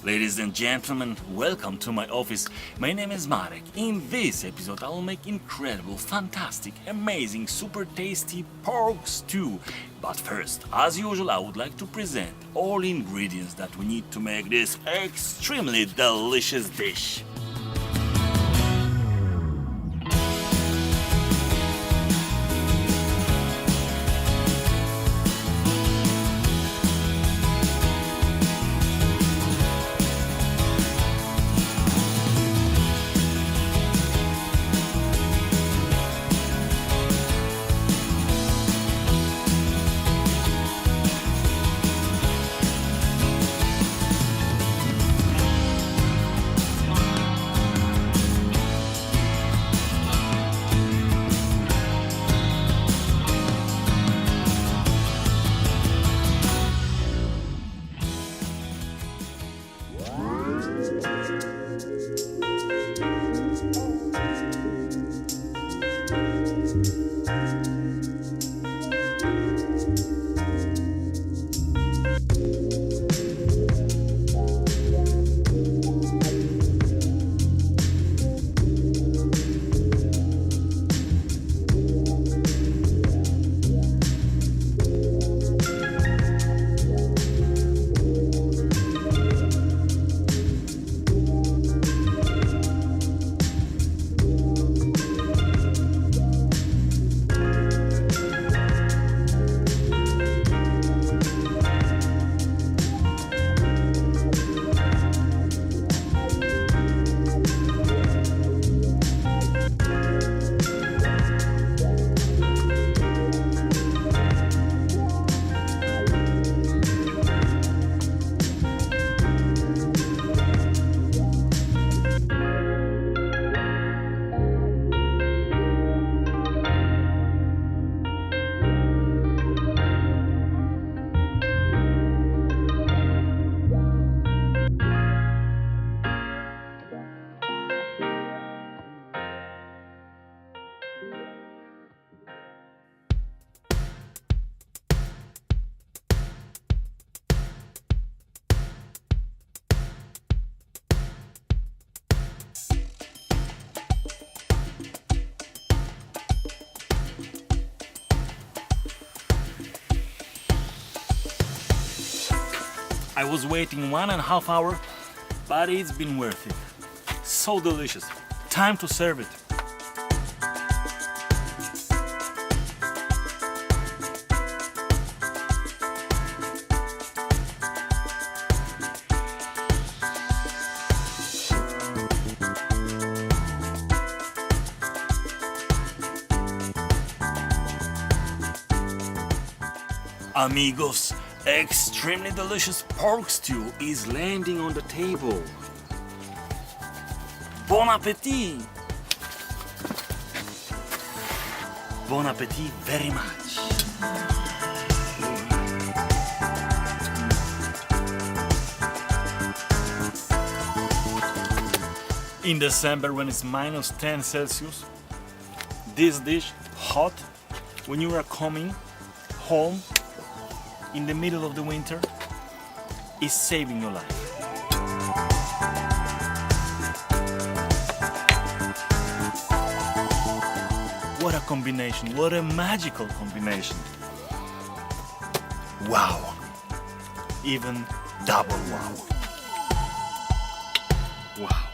Ladies and gentlemen, welcome to my office. My name is Marek. In this episode, I will make incredible, fantastic, amazing, super tasty pork stew. But first, as usual, I would like to present all ingredients that we need to make this extremely delicious dish. I was waiting 1.5 hours, but it's been worth it. So delicious. Time to serve it. Amigos, extremely delicious pork stew is landing on the table. Bon appetit! Bon appetit very much. In December, when it's minus 10 Celsius, this dish, hot, when you are coming home in the middle of the winter, is saving your life. What a combination, what a magical combination. Wow, even double wow. Wow.